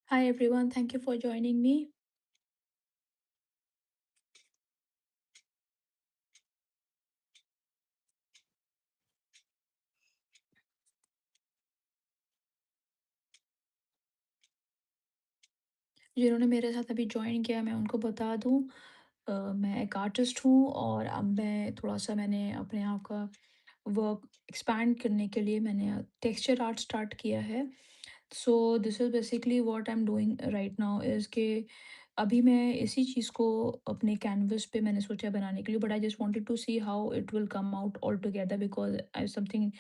Hi everyone, thank you for joining me. जिन्होंने मेरे साथ अभी जॉइन किया मैं उनको बता दूँ मैं एक आर्टिस्ट हूँ और अब मैंने अपने आप का वर्क एक्सपैंड करने के लिए मैंने टेक्सचर आर्ट स्टार्ट किया है। सो this is basically what I am doing right now is के अभी मैं इसी चीज़ को अपने कैनवस पे मैंने सोचा बनाने के लिए, but I just wanted to see how it will come out all together because I something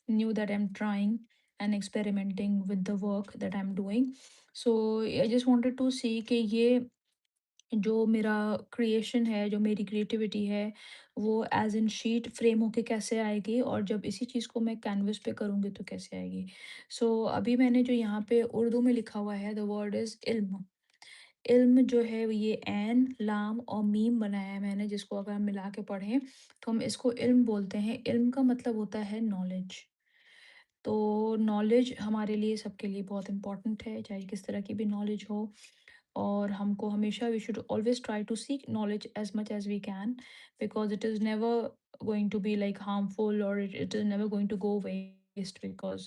new that I am trying and experimenting with the work that I am doing. So I just wanted to see कि ये जो मेरा creation है, जो मेरी creativity है, वो as in sheet frame होके कैसे आएगी और जब इसी चीज़ को मैं कैनवस पे करूँगी तो कैसे आएगी। सो अभी मैंने जो यहाँ पे उर्दू में लिखा हुआ है, द वर्ड इज़ इल्म। इल्म जो है वो ये ऐन, लाम और मीम बनाया है मैंने, जिसको अगर हम मिला के पढ़ें तो हम इसको इल्म बोलते हैं। इल्म का मतलब होता है नॉलेज। तो नॉलेज हमारे लिए सबके लिए बहुत इम्पोर्टेंट है, चाहे किस तरह की भी नॉलेज हो। और हमको हमेशा we should always try to seek knowledge as much as we can because it is never going to be like harmful, or it is never going to go waste because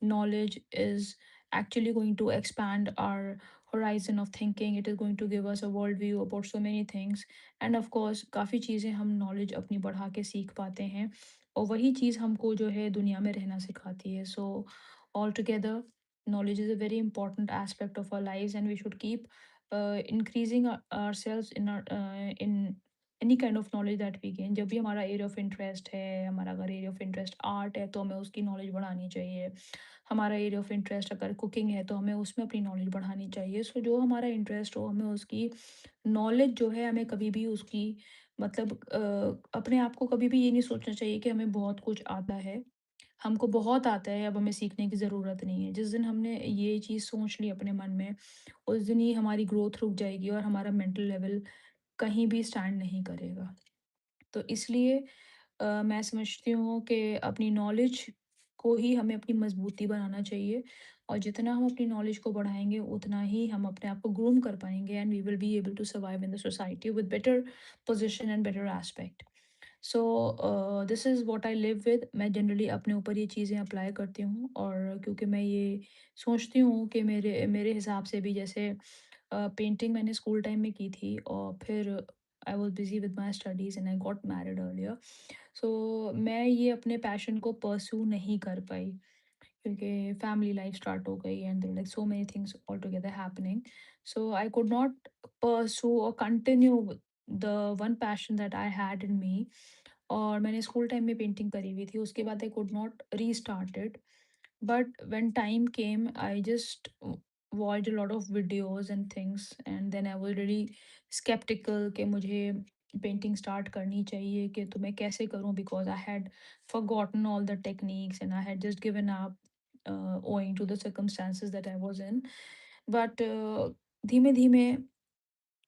knowledge is actually going to expand our horizon of thinking. It is going to give us a world view about so many things, and of course काफ़ी चीज़ें हम knowledge अपनी बढ़ा के सीख पाते हैं और वही चीज़ हमको जो है दुनिया में रहना सिखाती है। So all together knowledge is a very important aspect of our lives, and we should keep increasing ourselves in any kind of knowledge that we gain। जब भी हमारा एरिया ऑफ इंटरेस्ट है, हमारा अगर एरिया ऑफ इंटरेस्ट आर्ट है तो हमें उसकी नॉलेज बढ़ानी चाहिए। हमारा एरिया ऑफ इंटरेस्ट अगर कुकिंग है तो हमें उसमें अपनी नॉलेज बढ़ानी चाहिए। सो जो हमारा इंटरेस्ट हो हमें उसकी नॉलेज जो है हमें कभी भी उसकी मतलब अपने आप को कभी भी ये नहीं सोचना चाहिए कि हमें बहुत कुछ आता है। हमको बहुत आता है, अब हमें सीखने की ज़रूरत नहीं है। जिस दिन हमने ये चीज़ सोच ली अपने मन में, उस दिन ही हमारी ग्रोथ रुक जाएगी और हमारा मेंटल लेवल कहीं भी स्टैंड नहीं करेगा। तो इसलिए मैं समझती हूँ कि अपनी नॉलेज को ही हमें अपनी मजबूती बनाना चाहिए, और जितना हम अपनी नॉलेज को बढ़ाएँगे उतना ही हम अपने आप को ग्रूम कर पाएँगे and we will be able to survive in the society with better position and better aspect. So this is what I live with. मैं जनरली अपने ऊपर ये चीज़ें अप्लाई करती हूँ, और क्योंकि मैं ये सोचती हूँ कि मेरे मेरे हिसाब से भी जैसे पेंटिंग मैंने स्कूल टाइम में की थी और फिर I was busy with my studies and I got married earlier. So मैं ये अपने पैशन को परस्यू नहीं कर पाई क्योंकि फैमिली लाइफ स्टार्ट हो गई and there like so many things all together happening. So I could not pursue और continue the one passion that I had in me. और मैंने स्कूल टाइम में पेंटिंग करी हुई थी, उसके बाद आई could not restart it. But when time came I just watched a lot of videos and things, and then I was really skeptical कि मुझे पेंटिंग स्टार्ट करनी चाहिए कि तो मैं कैसे करूँ, because I had forgotten all the techniques and I had just given up owing to the circumstances that I was in. But धीमे धीमे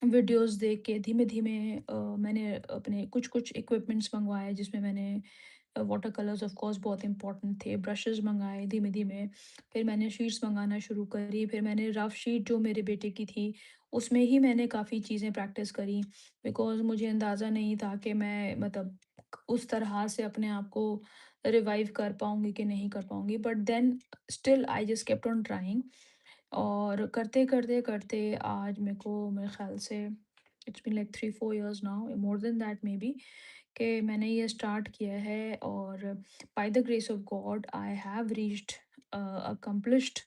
वीडियोस देख के धीमे-धीमे मैंने अपने कुछ-कुछ इक्विपमेंट्स मँगवाए, जिसमें मैंने वाटर कलर्स ऑफ कोर्स बहुत इम्पोर्टेंट थे, ब्रशेज़ मँगाए धीमे-धीमे। फिर मैंने शीट्स मँगाना शुरू करी, फिर मैंने रफ़ शीट जो मेरे बेटे की थी, उसमें ही मैंने काफ़ी चीज़ें प्रैक्टिस करी, बिकॉज़ मुझे अंदाज़ा नहीं था कि मैं मतलब उस तरह से अपने आप को रिवाइव कर पाऊँगी कि नहीं कर पाऊँगी। But then still I just kept on trying, और करते आज मेरे को मेरे ख़्याल से it's been like 3-4 years now, more than that maybe, कि मैंने ये स्टार्ट किया है। और by the grace of God I have reached accomplished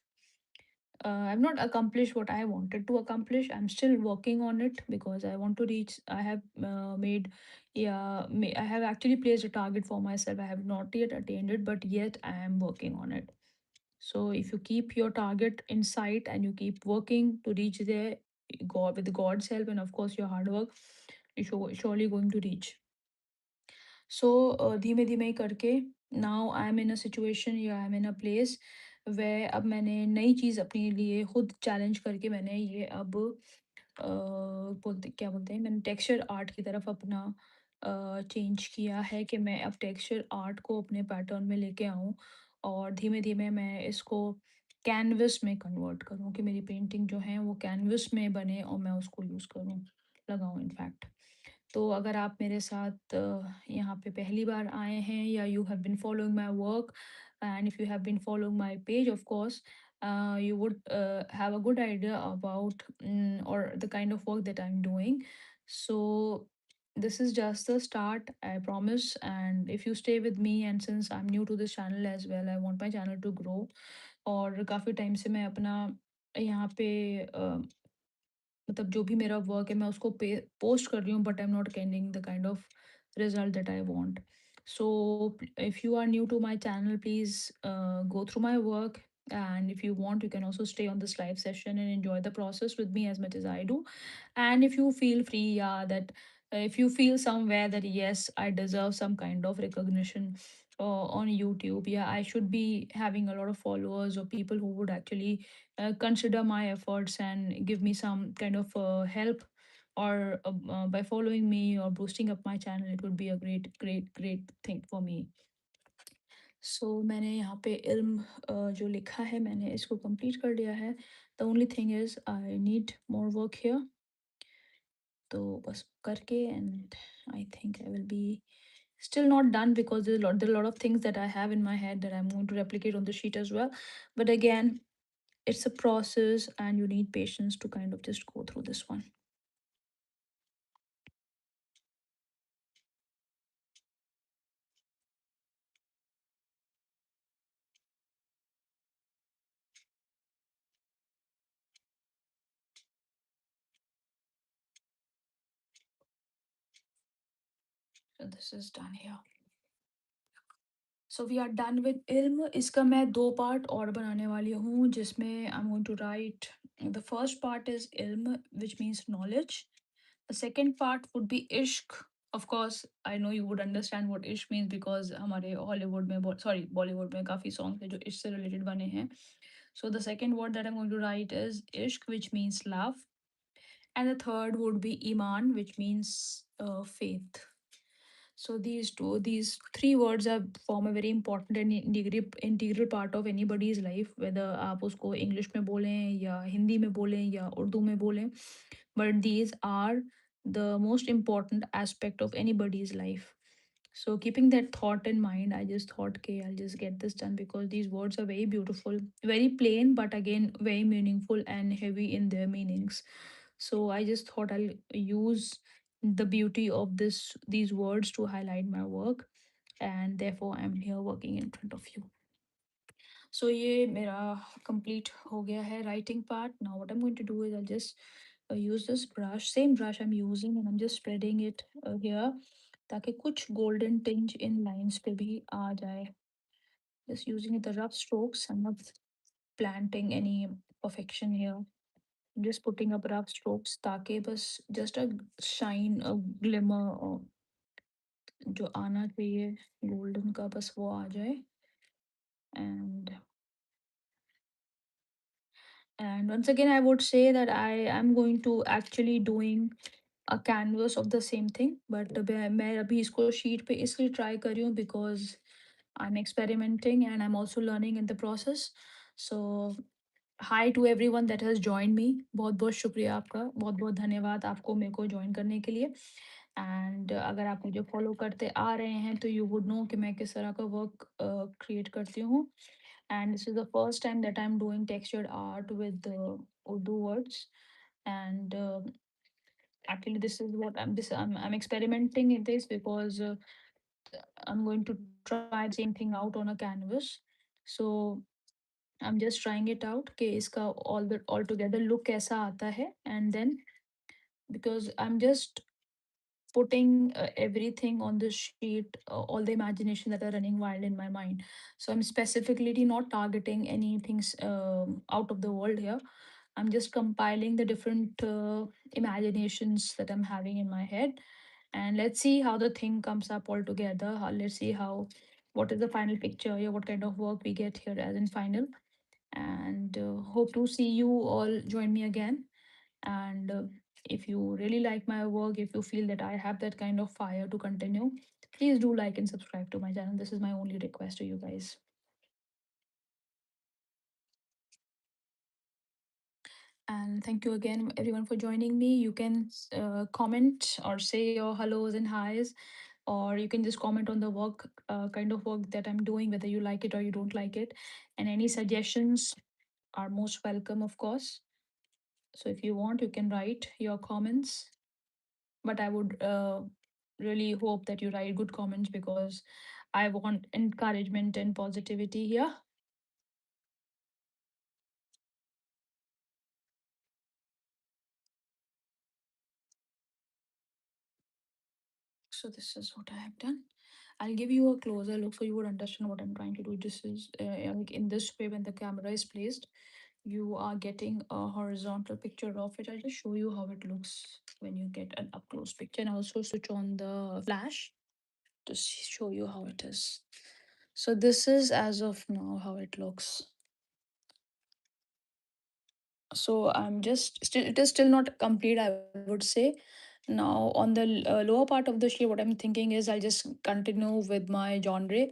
I've not accomplished what I wanted to accomplish. I'm still working on it because I want to reach. I have made, yeah, I have actually placed a target for myself. I have not yet attained it, but yet I am working on it. So if you keep your target in sight and you keep working to reach there, God with God's help and of course your hard work, surely going to reach. सो धीमे धीमे करके now I am in a situation या I am in a place वे अब मैंने नई चीज़ अपने लिए खुद चैलेंज करके मैंने ये अब बोलते क्या बोलते हैं, मैंने टेक्सचर आर्ट की तरफ अपना चेंज किया है कि मैं अब टेक्सचर आर्ट को अपने पैटर्न में लेके आऊँ, और धीमे धीमे मैं इसको कैनवस में कन्वर्ट करूँ, कि मेरी पेंटिंग जो है वो कैनवस में बने और मैं उसको यूज़ करूँ, लगाऊँ इनफैक्ट। तो अगर आप मेरे साथ यहाँ पे पहली बार आए हैं, या you have been following my work, and if you have been following my page, of course you would have a good idea about or the kind of work that I'm doing. So this is just the start, I promise. And if you stay with me, and since I'm new to this channel as well, I want my channel to grow. और काफ़ी time से मैं अपना यहाँ पे मतलब जो भी मेरा वर्क है मैं उसको पे पोस्ट कर रही हूँ, but I am not getting the kind of result that I want. So if you are new to my channel, please go through my work, and if you want, you can also stay on this live session and enjoy the process with me as much as I do. And if you feel free, yeah, that if you feel somewhere that yes, I deserve some kind of recognition on YouTube, yeah, I should be having a lot of followers or people who would actually consider my efforts and give me some kind of help, or by following me or boosting up my channel, it would be a great thing for me. So मैंने यहाँ पे इल्म जो लिखा है मैंने इसको complete कर लिया है. The only thing is I need more work here. तो बस करके, and I think I will be still not done, because there are a lot of things that I have in my head that I'm going to replicate on the sheet as well. But again, it's a process, and you need patience to kind of just go through this one. So this is done here. So we are done with इल्म. इसका मैं 2 part और बनाने वाली हूँ, जिसमें I am going to write the first part is इल्म, which means knowledge. The second part would be इश्क. Of course I know you would understand what इश्क मीन्स, बिकॉज़ हमारे हॉलीवुड में सॉरी बॉलीवुड में काफ़ी सॉन्ग्स हैं जो इश्क से रिलेटेड बने हैं. So the second word that I am going to write is इश्क, which means love. And the third would be ईमान, which means faith. So these three words are form a very important and integral part of anybody's life, whether आप उसको English में बोलें या हिंदी में बोलें या उर्दू में बोलें, but these are the most important aspect of anybody's life. So keeping that thought in mind, I just thought, okay, I'll just get this done, because these words are very beautiful, very plain, but again very meaningful and heavy in their meanings. So I just thought I'll use the beauty of these words to highlight my work, and therefore I'm here working in front of you. So ये मेरा complete हो गया है writing part. Now what I'm going to do is I'll just use this brush, same brush I'm using, and I'm just spreading it here, ताकि कुछ golden tinge in lines पे भी आ जाए. Just using the rough strokes. I'm not planting any perfection here. I'm just putting up rough strokes ताकि बस just a shine, a glimmer, जो आना चाहिए golden का, बस वो आ जाए. And once again, I would say that I am going to actually doing a canvas of the same thing, but मैं अभी इसको sheet पे इसलिए try कर रही हूँ, because I'm experimenting and I'm also learning in the process. So hi to everyone that has joined me. बहुत बहुत शुक्रिया आपका, बहुत बहुत धन्यवाद आपको मेरे को join करने के लिए. एंड अगर आप मुझे फॉलो करते आ रहे हैं तो यू वुड नो कि मैं किस तरह का वर्क क्रिएट करती हूँ. And this is the first time that I'm doing textured art with Urdu words. And actually, this is what I'm experimenting in this, because I'm going to try the same thing out on a canvas. So I'm just trying it out कि इसका all together look कैसा आता है. And then, because I'm just putting everything on the sheet, all the imagination that are running wild in my mind. So I'm specifically not targeting anything out of the world here. I'm just compiling the different imaginations that I'm having in my head, and let's see how the thing comes up all together. Let's see how, what is the final picture here, what kind of work we get here as in final. And hope to see you all join me again. And if you really like my work, if you feel that I have that kind of fire to continue, please do like and subscribe to my channel. This is my only request to you guys. And thank you again, everyone, for joining me. You can comment or say your hellos and highs, or you can just comment on the work, kind of work that I'm doing, whether you like it or you don't like it. And any suggestions are most welcome, of course. So if you want, you can write your comments. But I would really hope that you write good comments because I want encouragement and positivity here. So this is what I have done. I'll give you a closer look so you would understand what I'm trying to do. This is like in this way when the camera is placed, you are getting a horizontal picture of it. I'll just show you how it looks when you get an up close picture, and also switch on the flash to show you how it is. So this is as of now how it looks. So I'm just still, it is still not complete, I would say. Now on the lower part of the shape, what I'm thinking is I'll just continue with my genre,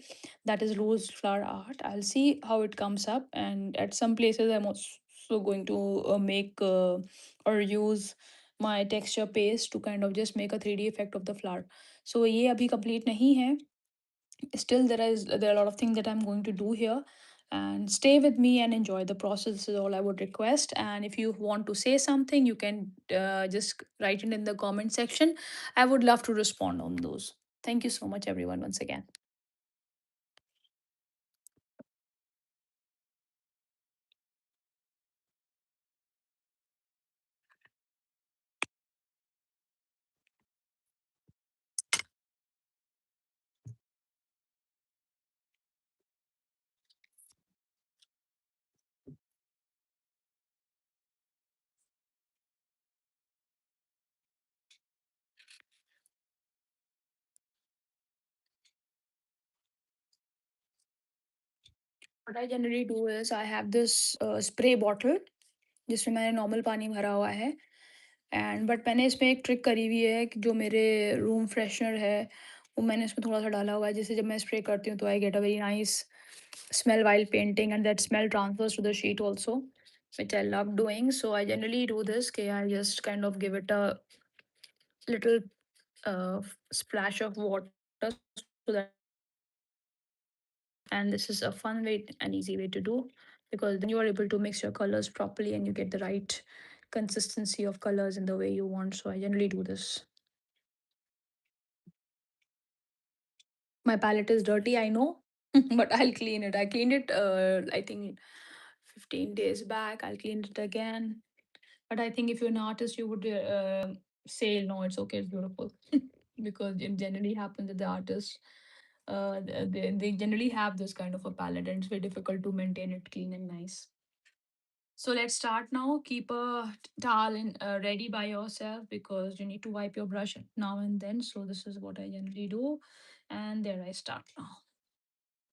that is rose flower art. I'll see how it comes up, and at some places I'm also going to make or use my texture paste to kind of just make a 3D effect of the flower. So ये अभी complete नहीं है. Still there are a lot of things that I'm going to do here, and stay with me and enjoy the process. This is all I would request. And if you want to say something, you can just write it in the comment section. I would love to respond on those. Thank you so much, everyone, once again. What I generally do is I have this spray bottle जिसमें मैंने normal पानी भरा हुआ है. And but मैंने इसमें एक trick करी हुई है कि जो मेरे रूम फ्रेशनर है वो मैंने इसमें थोड़ा सा डाला हुआ है, जिससे जब मैं स्प्रे करती हूँ तो I get a very nice smell while painting, and that smell transfers to the sheet also, which I love doing. So I generally do this. Okay, I just kind of give it a little splash of water so that it absorbs the color. And this is a fun way and easy way to do, because then you are able to mix your colors properly and you get the right consistency of colors in the way you want. So I generally do this. My palette is dirty, I know, but I'll clean it. I cleaned it, I think 15 days back. I'll clean it again. But I think if you're an artist, you would say, no, it's okay, it's beautiful. Because it generally happens that the artists, they generally have this kind of a palette, and it's very difficult to maintain it clean and nice. So let's start now. Keep a towel ready by yourself because you need to wipe your brush now and then. So this is what I generally do. And there I start now.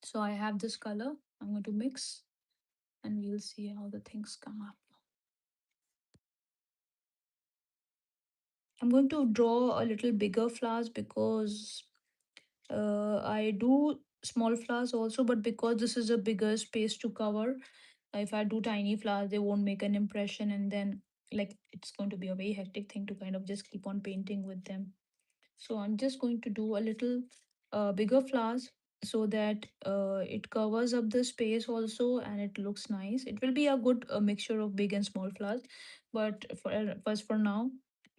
So I have this color. I'm going to mix and we'll see how the things come up. I'm going to draw a little bigger flowers because I do small flowers also, but because this is a bigger space to cover, if I do tiny flowers, they won't make an impression, and then like it's going to be a very hectic thing to kind of just keep on painting with them. So I'm just going to do a little bigger flowers so that it covers up the space also and it looks nice. It will be a good mixture of big and small flowers. But first for now,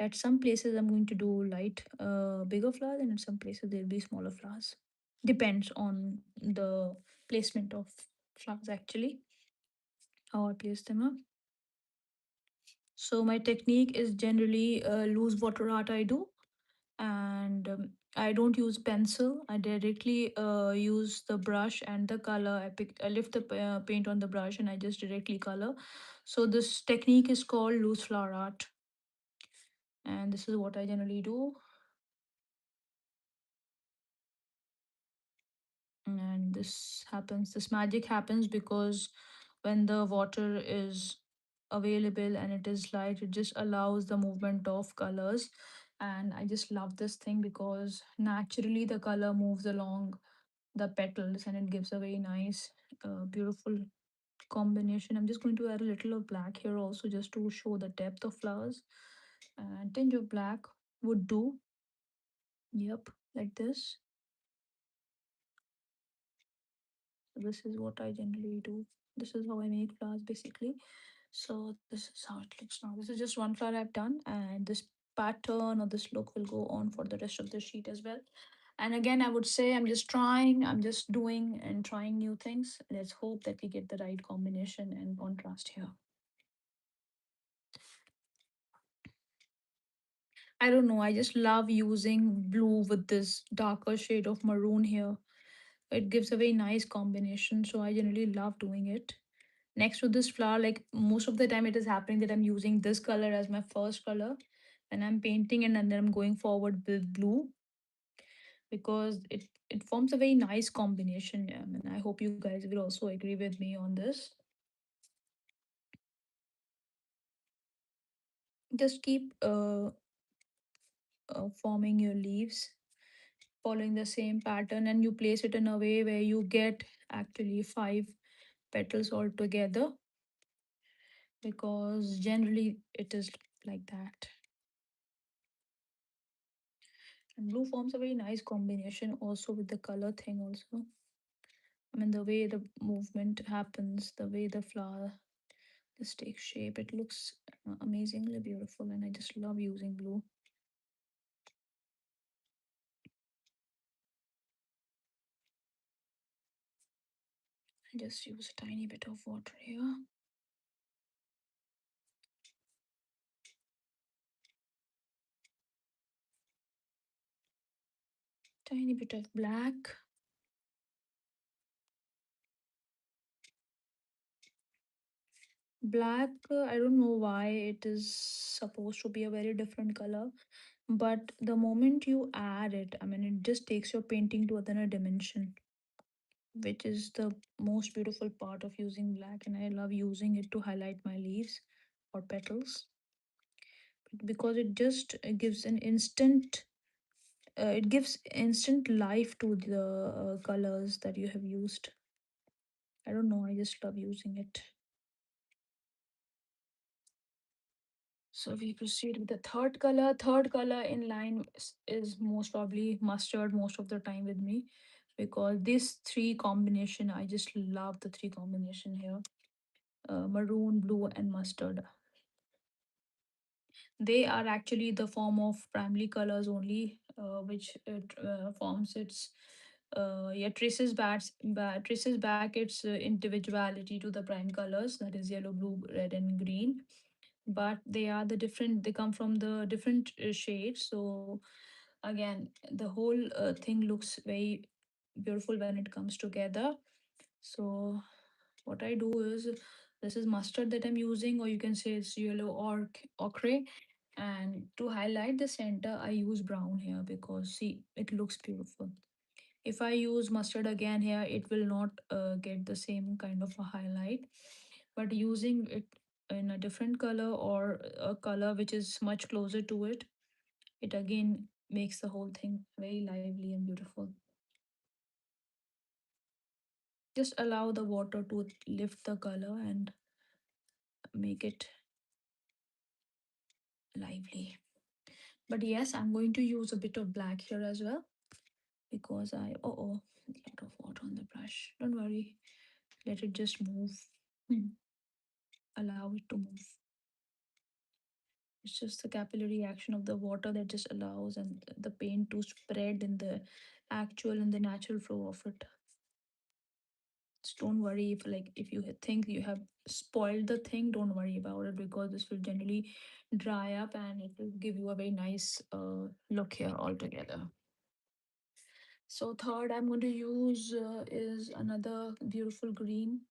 at some places I'm going to do light bigger flowers, and at some places there'll be smaller flowers. Depends on the placement of flowers actually, how I place them up. So my technique is generally loose water art I do, and I don't use pencil. I directly use the brush and the color. I lift the paint on the brush and I just directly color. So this technique is called loose flower art, and this is what I generally do. And this magic happens because when the water is available and it is light, it just allows the movement of colors. And I just love this thing because naturally the color moves along the petals and it gives a very nice beautiful combination. I'm just going to add a little of black here also, just to show the depth of flowers. And tinge of black would do. Yep, like this. So this is what I generally do. This is how I make flowers basically. So this is how it looks now. This is just one flower I've done, and this pattern or this look will go on for the rest of the sheet as well. And again, I would say I'm just trying, I'm just doing and trying new things. Let's hope that we get the right combination and contrast here. I don't know, I just love using blue with this darker shade of maroon here. It gives a very nice combination, so I generally love doing it. Next to this flower, like most of the time it is happening that I'm using this color as my first color and I'm painting, and then I'm going forward with blue because it forms a very nice combination. And I hope you guys will also agree with me on this. Just keep forming your leaves following the same pattern, and you place it in a way where you get actually five petals all together, because generally it is like that. And blue forms a very nice combination also with the color thing also. I mean, the way the movement happens, the way the flower just takes shape, it looks amazingly beautiful, and I just love using blue. I just use a tiny bit of water here. Tiny bit of black. Black, I don't know why it is supposed to be a very different color, but the moment you add it, I mean, it just takes your painting to another dimension, which is the most beautiful part of using black. And I love using it to highlight my leaves or petals, because it just gives an instant it gives instant life to the colors that you have used. I don't know, I just love using it. So we proceed with the third color. Third color in line is most probably mustard most of the time with me, because this three combination, I just love the three combination here. Maroon, blue, and mustard. They are actually the form of primary colors only, which it forms its yeah, traces back its individuality to the prime colors, that is yellow, blue, red, and green. But they are the different, they come from the different shades. So again, the whole thing looks very beautiful when it comes together. So what I do is, this is mustard that I'm using, or you can say it's yellow or ochre. And to highlight the center, I use brown here because see, it looks beautiful. If I use mustard again here, it will not get the same kind of a highlight. But using it in a different color or a color which is much closer to it, it again makes the whole thing very lively and beautiful. Just allow the water to lift the color and make it lively. But yes, I'm going to use a bit of black here as well, because oh, a lot of water on the brush. Don't worry, let it just move. Hmm. Allow it to move. It's just the capillary action of the water that just allows and the paint to spread in the actual and the natural flow of it. Just don't worry if, like, if you think you have spoiled the thing, don't worry about it, because this will generally dry up and it will give you a very nice look here altogether. So third I'm going to use is another beautiful green.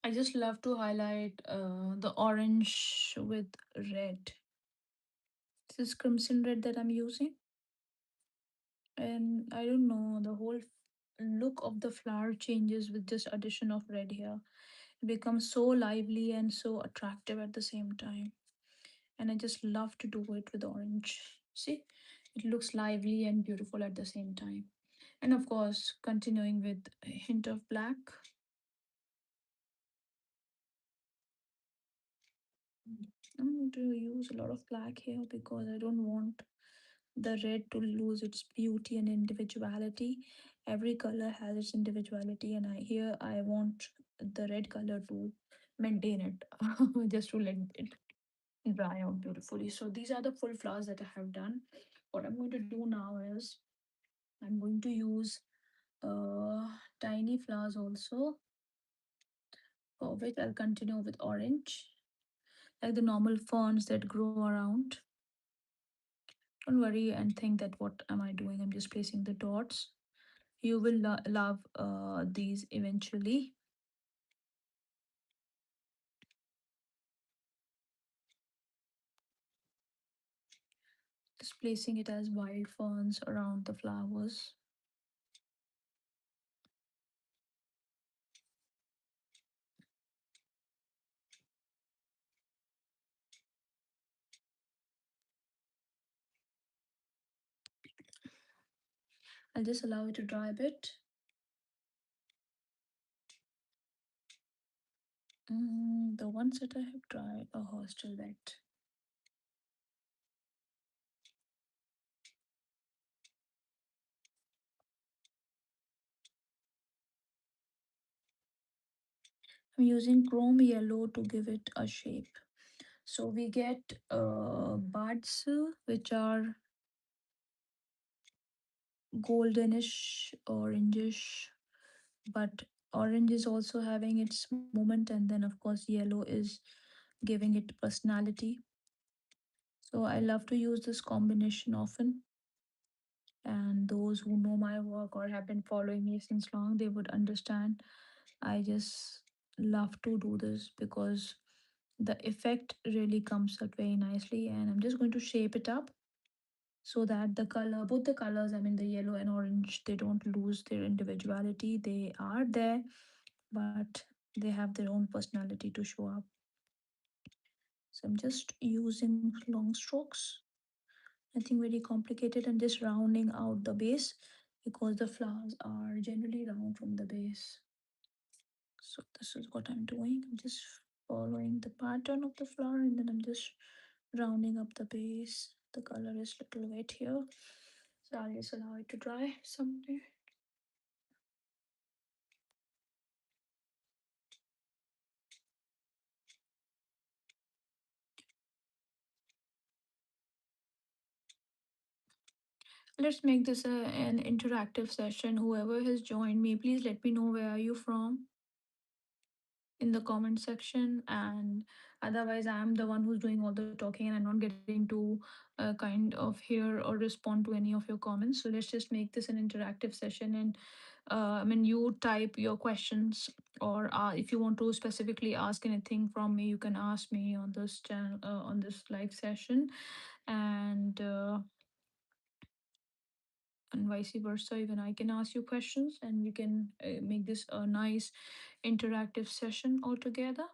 I just love to highlight the orange with red. This is crimson red that I'm using. And I don't know, the whole look of the flower changes with this addition of red here. It becomes so lively and so attractive at the same time. And I just love to do it with orange. See, it looks lively and beautiful at the same time. And of course, continuing with a hint of black. I'm going to use a lot of black here because I don't want the red to lose its beauty and individuality. Every color has its individuality, and I want the red color to maintain it, just to let it dry out beautifully. So these are the full flowers that I have done. What I'm going to do now is I'm going to use tiny flowers also, for which I'll continue with orange, like the normal ferns that grow around. Don't worry and think that what am I doing? I'm just placing the dots. You will love these eventually. Just placing it as wild ferns around the flowers. I'll just allow it to dry a bit. The ones that I have dried are still wet. I'm using chrome yellow to give it a shape. So we get buds which are goldenish, orangish, but orange is also having its moment, and then of course yellow is giving it personality. So I love to use this combination often, and those who know my work or have been following me since long, they would understand. I just love to do this because the effect really comes out very nicely, and I'm just going to shape it up so that the color, both the colors, I mean the yellow and orange, they don't lose their individuality. They are there, but they have their own personality to show up. So I'm just using long strokes, nothing very complicated, and just rounding out the base because the flowers are generally round from the base. So this is what I'm doing. I'm just following the pattern of the flower, and then I'm just rounding up the base. The color is little wet here, so I'll just allow it to dry someday. Let's make this an interactive session. Whoever has joined me, please let me know where are you from in the comment section. And otherwise, I'm the one who's doing all the talking, and I'm not getting to kind of hear or respond to any of your comments. So let's just make this an interactive session. And I mean, you type your questions, or if you want to specifically ask anything from me, you can ask me on this channel, on this live session. And vice versa, even I can ask you questions, and we can make this a nice interactive session altogether.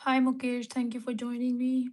Hi Mukesh, thank you for joining me.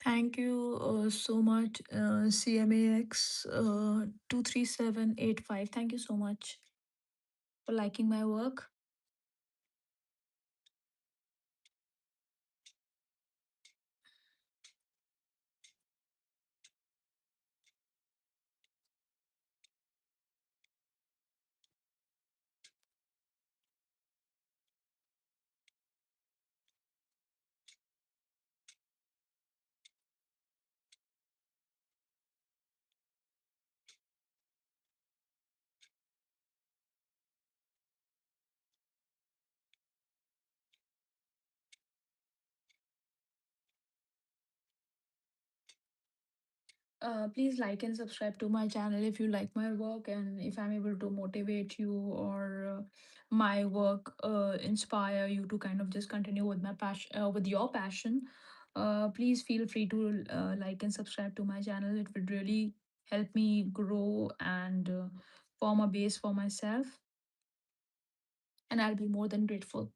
Thank you so much, CMAX 23785. Thank you so much for liking my work. Please like and subscribe to my channel if you like my work and if I'm able to motivate you or my work inspire you to kind of just continue with my passion, with your passion. Please feel free to like and subscribe to my channel. It would really help me grow and form a base for myself, and I'll be more than grateful.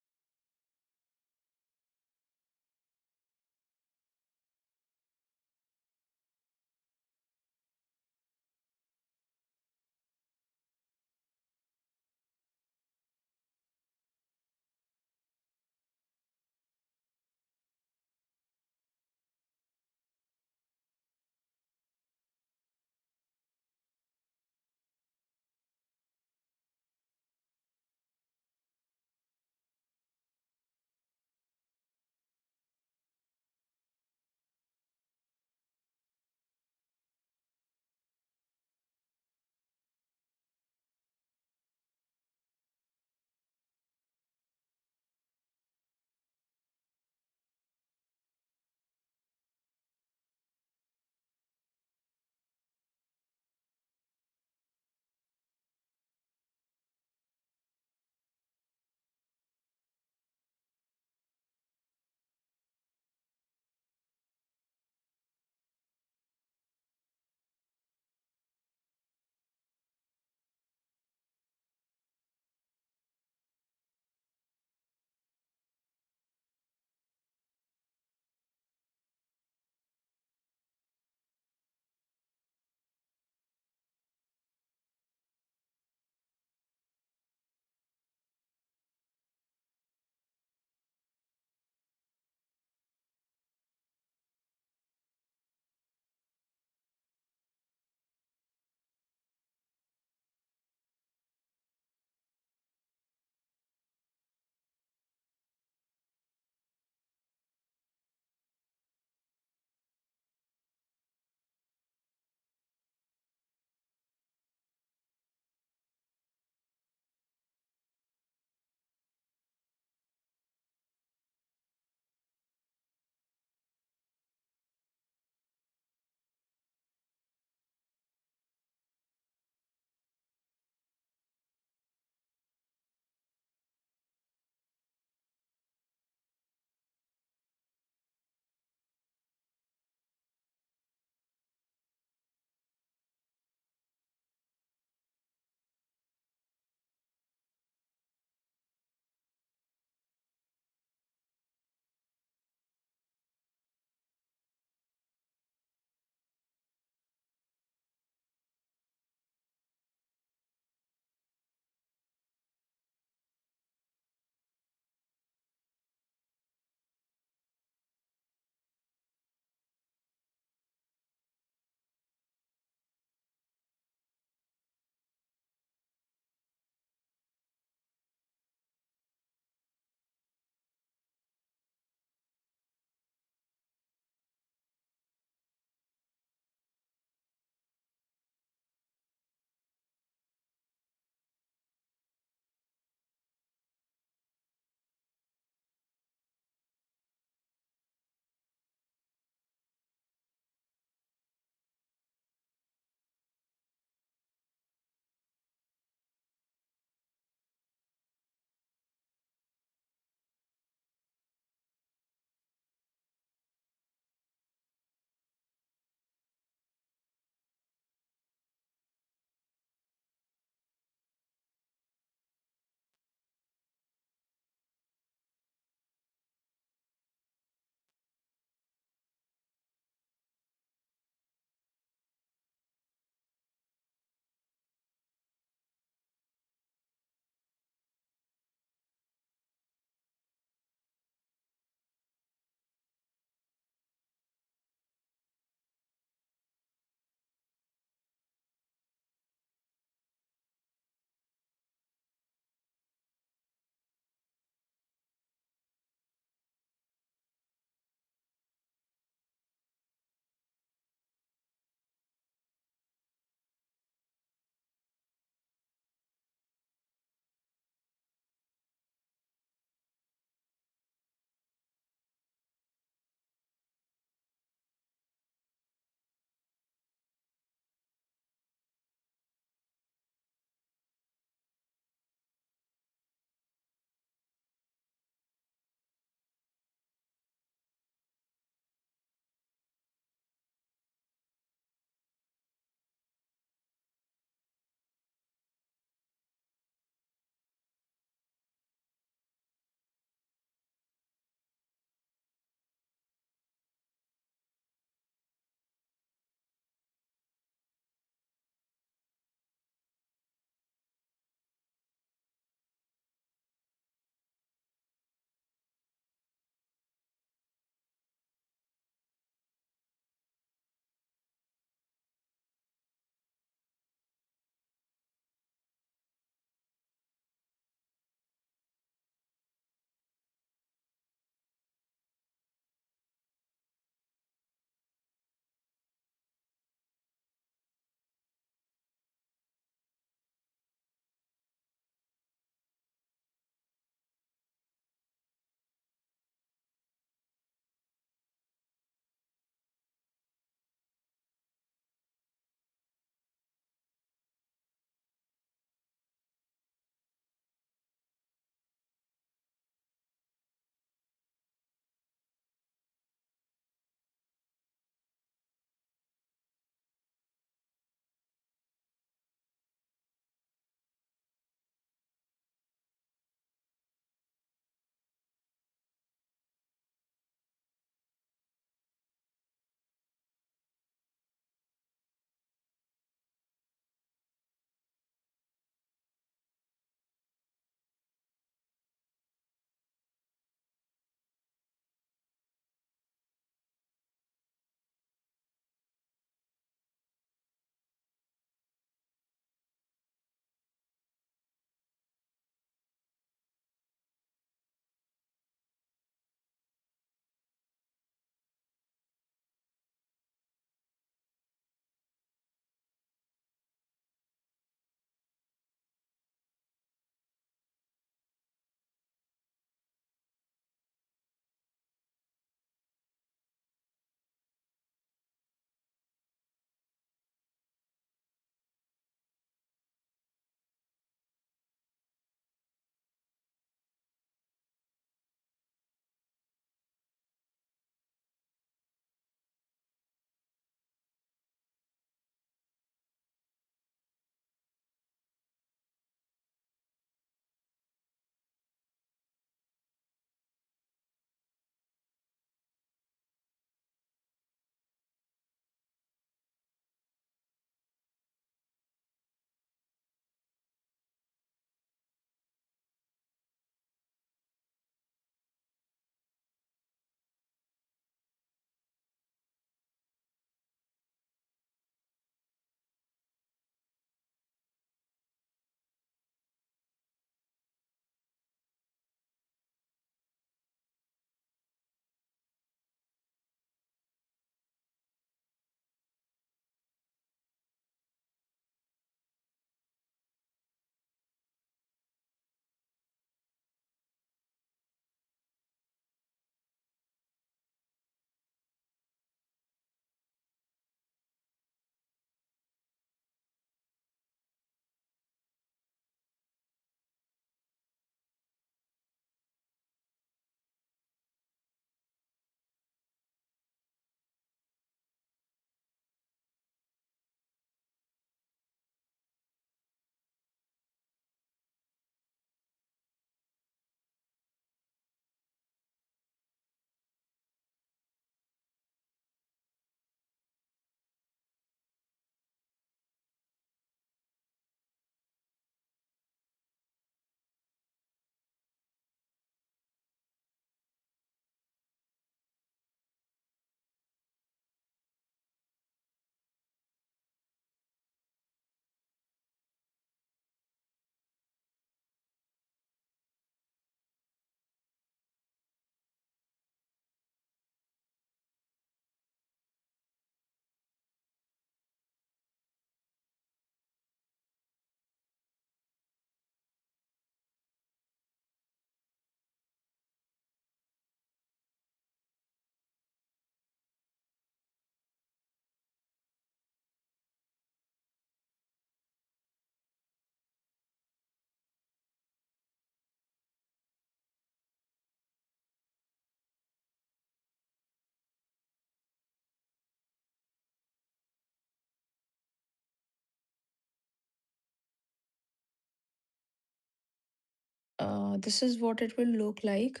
This is what it will look like.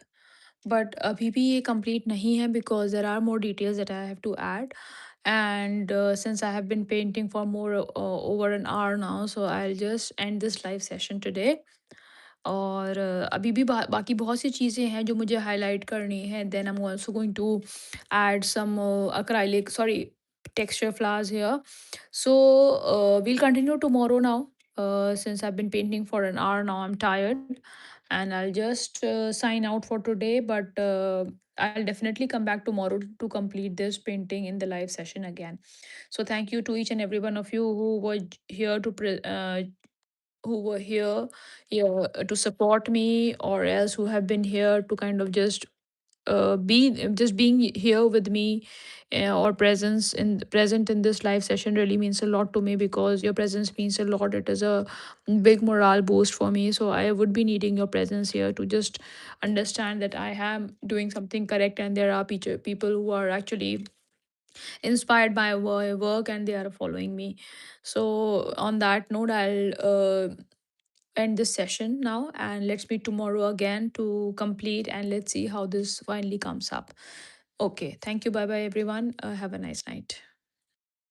But अभी भी ये complete नहीं है because there are more details that I have to add and since I have been painting for more over an hour now so I will just end this live session today और अभी भी बाकी बहुत सी चीज़ें हैं जो मुझे highlight करनी है then I am also going to add some acrylic sorry texture flowers here so we'll continue tomorrow now since I've been painting for an hour now I'm tired and I'll just sign out for today but I'll definitely come back tomorrow to complete this painting in the live session again so thank you to each and every one of you who were here to who were here to support me or else who have been here to kind of be just being here with me or present in this live session really means a lot to me because your presence means a lot. It is a big morale boost for me, so I would be needing your presence here to just understand that I am doing something correct and there are people who are actually inspired by my work and they are following me. So on that note, I'll end this session now and let's meet tomorrow again to complete and let's see how this finally comes up. Okay, thank you. Bye bye, everyone. Have a nice night.